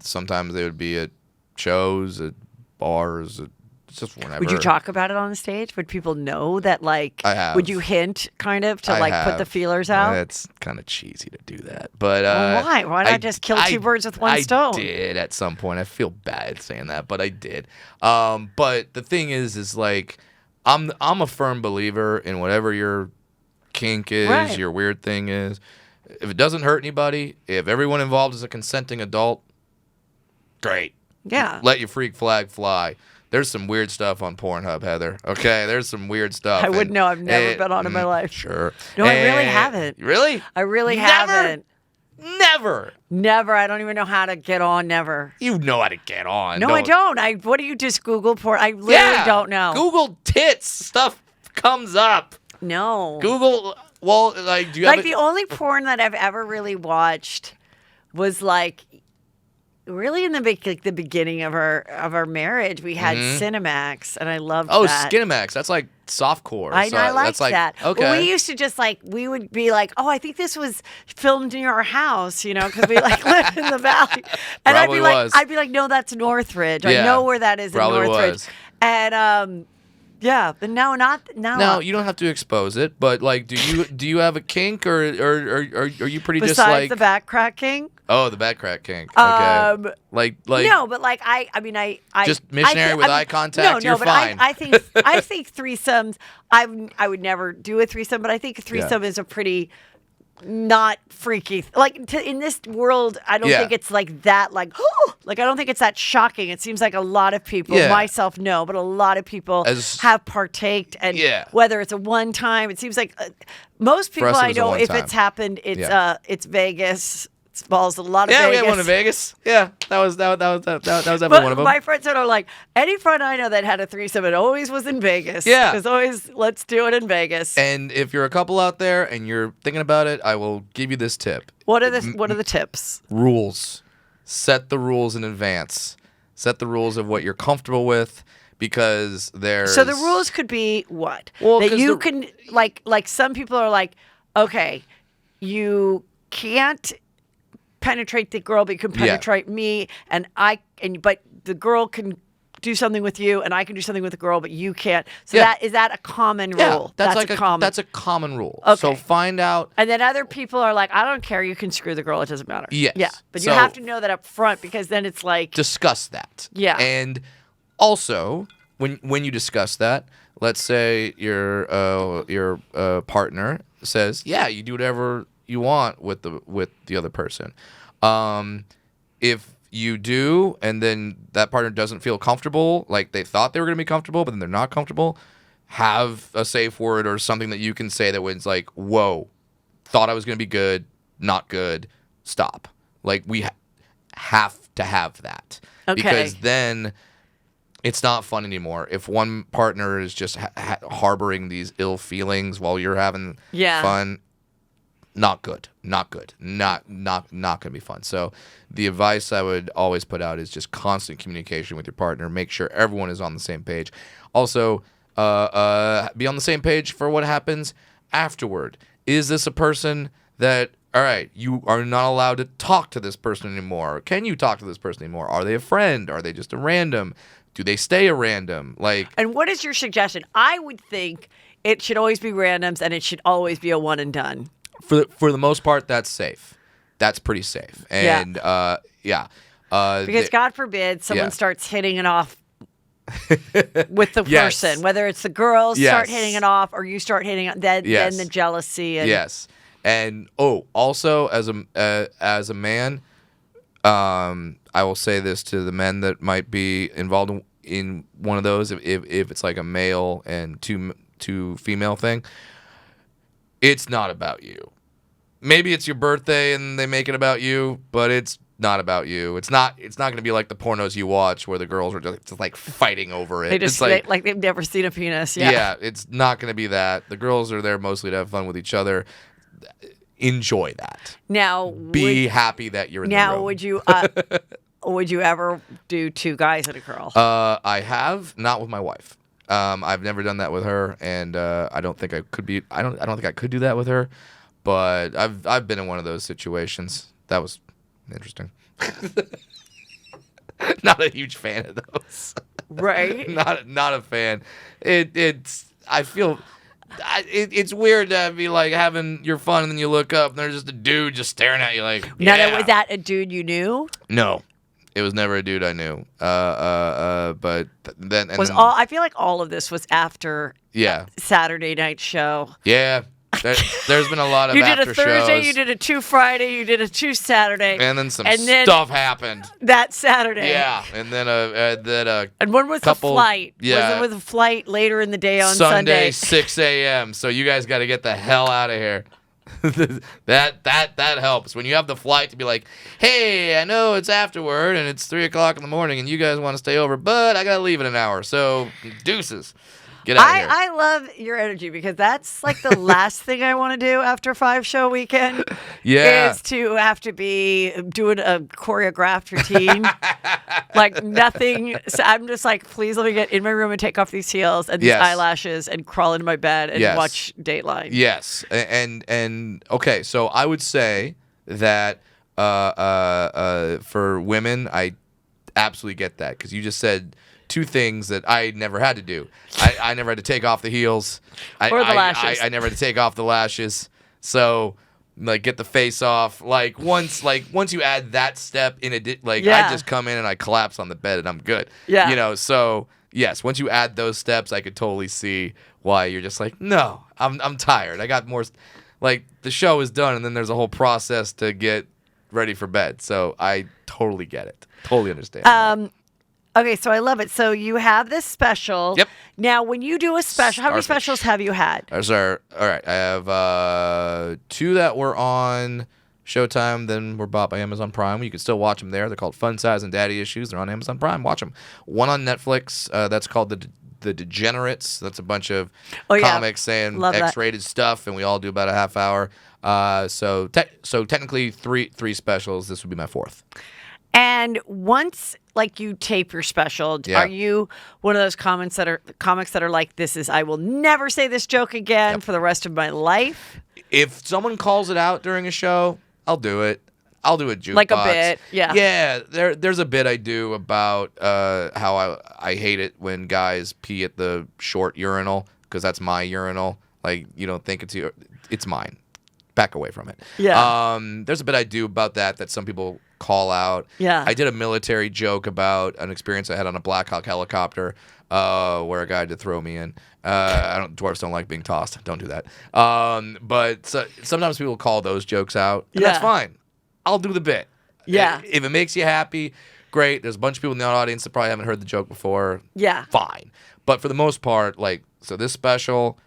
Sometimes they would be at shows, at bars, just whenever. Would you talk about it on the stage? Would people know that, like, I have. Would you hint kind of to, put the feelers out? It's kind of cheesy to do that. But why? Why not just kill 2 birds with one stone? I did at some point. I feel bad saying that, but I did. But the thing is like, I'm a firm believer in whatever your kink is, your weird thing is. If it doesn't hurt anybody, if everyone involved is a consenting adult, great. Yeah. Let your freak flag fly. There's some weird stuff on Pornhub, Heather. Okay, there's some weird stuff. I wouldn't know. I've never been on in my life. Sure. No, I really haven't. Really? I really haven't. Never. I don't even know how to get on. Never. You know how to get on. No, I don't. What do you just Google porn? I literally don't know. Google tits. Stuff comes up. No. Google. Well, do you have the only porn that I've ever really watched was really in the beginning of our marriage, we had Cinemax, and I loved that. Oh, Skinemax. That's like softcore. I liked that. Okay. But we used to just we would be like, oh, I think this was filmed near our house, because we lived in the valley. And Probably I'd be like, no, that's Northridge. I know where that is Probably in Northridge. Was. And but no, not now. No, you don't have to expose it. But do you have a kink, or are you pretty Besides just like the back cracking? Oh, the back crack kink. Okay. No, but I just missionary with eye contact. You're but fine. I think threesomes. I would never do a threesome, but I think a threesome is a pretty not freaky. Like in this world, I don't think it's like that. Like, like I don't think it's that shocking. It seems like a lot of people, myself no, but a lot of people have partaked, and whether it's a one time, it seems like most people I know, if it's happened, it's Vegas. It falls a lot of Vegas. Yeah, we had one in Vegas. Yeah, that was definitely one of them. My friends are like, any friend I know that had a threesome, it always was in Vegas. Yeah. It was always, let's do it in Vegas. And if you're a couple out there and you're thinking about it, I will give you this tip. What are the tips? Rules. Set the rules in advance. Set the rules of what you're comfortable with, because there's... So the rules could be what? Well, that you can, like some people are like, okay, you can't penetrate the girl, but you can penetrate me, but the girl can do something with you, and I can do something with the girl, but you can't. So is that a common rule? That's a common rule. Okay. So find out. And then other people are like, I don't care, you can screw the girl, it doesn't matter. Yes. Yeah. But you have to know that up front, because then it's like, discuss that. Yeah. And also, when you discuss that, let's say your partner says, yeah, you do whatever you want with the other person. If you do, and then that partner doesn't feel comfortable, like they thought they were going to be comfortable, but then they're not comfortable, have a safe word or something that you can say that was like, whoa, thought I was going to be good, not good, stop. Like, we have to have that. Okay. Because then it's not fun anymore. If one partner is just harboring these ill feelings while you're having fun, not good. Not gonna be fun. So the advice I would always put out is just constant communication with your partner. Make sure everyone is on the same page. Also, be on the same page for what happens afterward. Is this a person that, all right, you are not allowed to talk to this person anymore? Can you talk to this person anymore? Are they a friend? Are they just a random? Do they stay a random? And what is your suggestion? I would think it should always be randoms, and it should always be a one and done. For the most part, that's safe. That's pretty safe. And because God forbid someone starts hitting it off with the person, whether it's the girls start hitting it off or you start hitting it, then the jealousy. And And also as a man, I will say this to the men that might be involved in one of those, if it's like a male and two female thing. It's not about you. Maybe it's your birthday and they make it about you, but it's not about you. It's not going to be like the pornos you watch where the girls are just like fighting over it. It's like they've never seen a penis. Yeah, it's not going to be that. The girls are there mostly to have fun with each other. Enjoy that. Now, be happy that you're in the room. Now, would you ever do two guys and a girl? I have, not with my wife. I've never done that with her, and I don't think I could be. I don't think I could do that with her. But I've been in one of those situations. That was interesting. Not a huge fan of those. Right. Not a fan. It's weird to be like having your fun and then you look up and there's just a dude just staring at you like. Now, was that a dude you knew? No. It was never a dude I knew. But then I feel like all of this was after Saturday night show. Yeah. There's been a lot of you did after a Thursday, shows. You did a 2 Friday, you did a 2 Saturday. And then stuff happened. That Saturday. Yeah. And then and when was the flight? Yeah. Was it a flight later in the day on Sunday? 6 a.m. So you guys got to get the hell out of here. that helps when you have the flight to be like, hey, I know it's afterward and it's 3 o'clock in the morning and you guys want to stay over, but I gotta leave in an hour, so deuces. Get out of here. I love your energy because that's like the last thing I want to do after a 5-show weekend. Yeah. Is to have to be doing a choreographed routine. Like nothing. So I'm just like, please let me get in my room and take off these heels and these eyelashes and crawl into my bed and watch Dateline. Yes. And okay, so I would say that for women, I absolutely get that because you just said two things that I never had to do. I never had to take off the heels. Or the lashes. I never had to take off the lashes. So, like, get the face off. Once you add that step in I just come in and I collapse on the bed and I'm good. Yeah. You know, so yes, once you add those steps, I could totally see why you're just like, no, I'm tired. I got more. like the show is done, and then there's a whole process to get ready for bed. So I totally get it. Totally understand. Okay, so I love it. So you have this special. Yep. Now, when you do a special, how many Starfish. specials have you had? All right. I have 2 that were on Showtime, then were bought by Amazon Prime. You can still watch them there. They're called Fun Size and Daddy Issues. They're on Amazon Prime. Watch them. One on Netflix. That's called the Degenerates. That's a bunch of comics saying X-rated stuff, and we all do about a half hour. So technically three specials. This would be my 4th. And once like you tape your special, are you one of those comics that are like, I will never say this joke again for the rest of my life? If someone calls it out during a show, I'll do it. I'll do a jukebox. Like a bit, yeah. Yeah, there's a bit I do about how I hate it when guys pee at the short urinal, because that's my urinal. Like, you don't think it's mine. Back away from it. Yeah. There's a bit I do about that some people call out. Yeah. I did a military joke about an experience I had on a Black Hawk helicopter where a guy had to throw me in. Dwarfs don't like being tossed. Don't do that. But sometimes people call those jokes out, and that's fine. I'll do the bit. Yeah. If it makes you happy, great. There's a bunch of people in the audience that probably haven't heard the joke before. Yeah. Fine. But for the most part, so this special,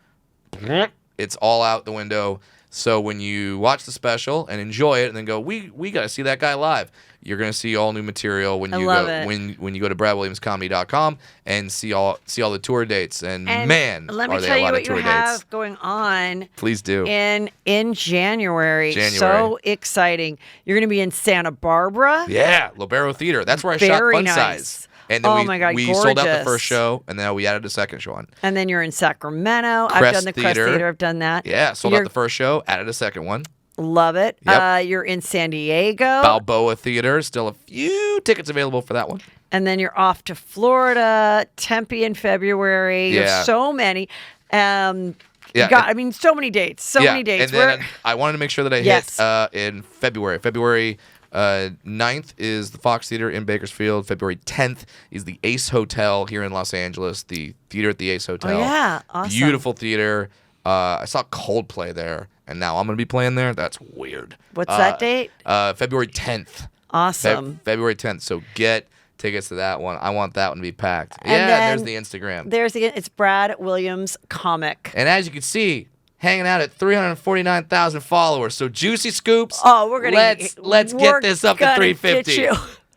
it's all out the window. So when you watch the special and enjoy it, and then go, we got to see that guy live, you're gonna see all new material when you go to BradWilliamsComedy.com and see all the tour dates. And man, let me are tell there a you lot what of tour you dates. have going on. Please do. In January. So exciting! You're gonna be in Santa Barbara. Yeah, Libero Theater. That's where I shot Fun nice. Size. And then my God, we gorgeous. sold out the first show, and then we added a second show on. And then you're in Sacramento. I've done the Crest Theater. I've done that. Yeah, sold out the first show, added a second one. Love it. Yep. You're in San Diego. Balboa Theater. Still a few tickets available for that one. And then you're off to Florida, Tempe in February. Yeah. There's so many. So many dates. So many dates. And then I wanted to make sure that I hit in February. February 9th is the Fox Theater in Bakersfield. February 10th is the Ace Hotel here in Los Angeles, the theater at the Ace Hotel. Oh, yeah. Awesome. Beautiful theater. I saw Coldplay there, and now I'm going to be playing there. That's weird. What's that date? February 10th. Awesome. February 10th. So get tickets to that one. I want that one to be packed. And then there's the Instagram. It's Brad Williams Comic. And as you can see, hanging out at 349,000 followers. So Juicy Scoops. Oh, we're gonna let's get this up to 350.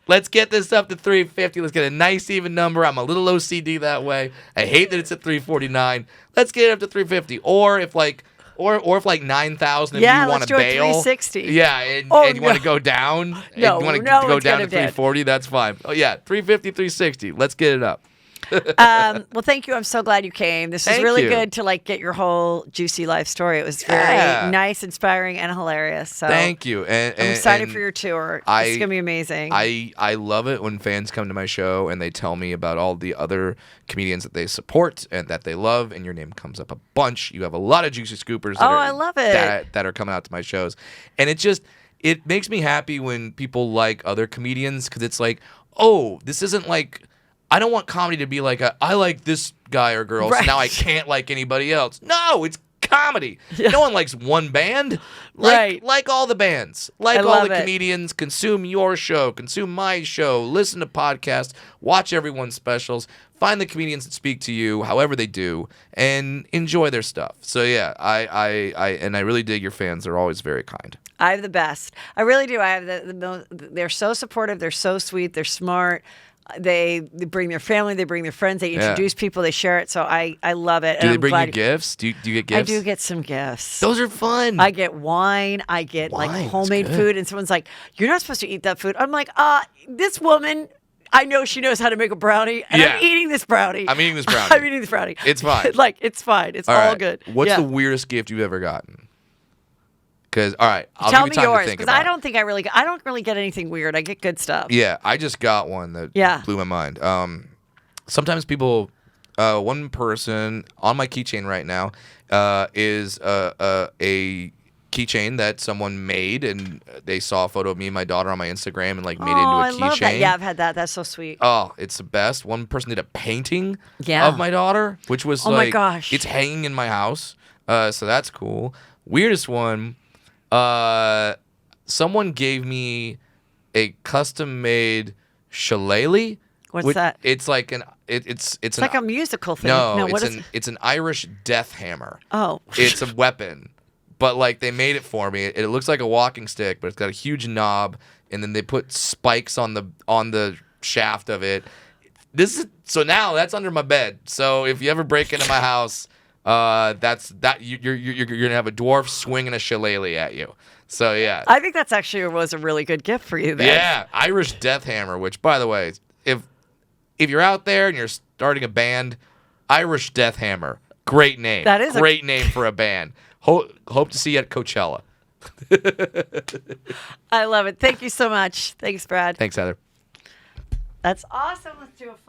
Let's get this up to 350. Let's get a nice even number. I'm a little OCD that way. I hate that it's at 349. Let's get it up to 350. Or if 9,000 of you want to bail. 360. Yeah, and you want to go down. You want to go down to 340. That's fine. Oh yeah, 350, 360. Let's get it up. Well, thank you. I'm so glad you came. This was really good to get your whole juicy life story. It was very nice, inspiring, and hilarious. So thank you. I'm excited for your tour. It's gonna be amazing. I love it when fans come to my show and they tell me about all the other comedians that they support and that they love, and your name comes up a bunch. You have a lot of juicy scoopers. I love it. That are coming out to my shows, and it makes me happy when people like other comedians, because it's like, oh, this isn't like. I don't want comedy to be like I like this guy or girl, so now I can't like anybody else. No, it's comedy. Yeah. No one likes one band. Like all the bands. Like all the comedians. Consume your show. Consume my show. Listen to podcasts. Watch everyone's specials. Find the comedians that speak to you, however they do, and enjoy their stuff. So yeah, I really dig your fans. They're always very kind. I have the best. I really do. I have they're so supportive. They're so sweet. They're smart. They bring their family, they bring their friends, they introduce people, they share it. So I love it. Do they bring you gifts? Do you get gifts? I do get some gifts. Those are fun. I get wine. I get homemade food. And someone's like, you're not supposed to eat that food. I'm like, this woman, I know she knows how to make a brownie, and I'm eating this brownie. I'm eating this brownie. It's fine. It's fine. It's all good. What's the weirdest gift you've ever gotten? Because, all right, I'll tell give me you time yours, to think because about I don't really get anything weird. I get good stuff. Yeah, I just got one that blew my mind. Sometimes people, one person on my keychain right now is a keychain that someone made, and they saw a photo of me and my daughter on my Instagram and made it into a keychain. I love that. Yeah, I've had that. That's so sweet. Oh, it's the best. One person did a painting of my daughter, which was my gosh. It's hanging in my house. So that's cool. Weirdest one, someone gave me a custom-made shillelagh. What's that? It's like it's like a musical thing. No, what it's an Irish death hammer. Oh. It's a weapon. But like they made it for me. It looks like a walking stick, but it's got a huge knob, and then they put spikes on the shaft of it. So now that's under my bed. So if you ever break into my house, you're gonna have a dwarf swinging a shillelagh at you. So yeah. I think that's actually was a really good gift for you. Then. Yeah, Irish death hammer. Which, by the way, if you're out there and you're starting a band, Irish death hammer, great name. That is great name for a band. Hope to see you at Coachella. I love it. Thank you so much. Thanks, Brad. Thanks, Heather. That's awesome. Let's do a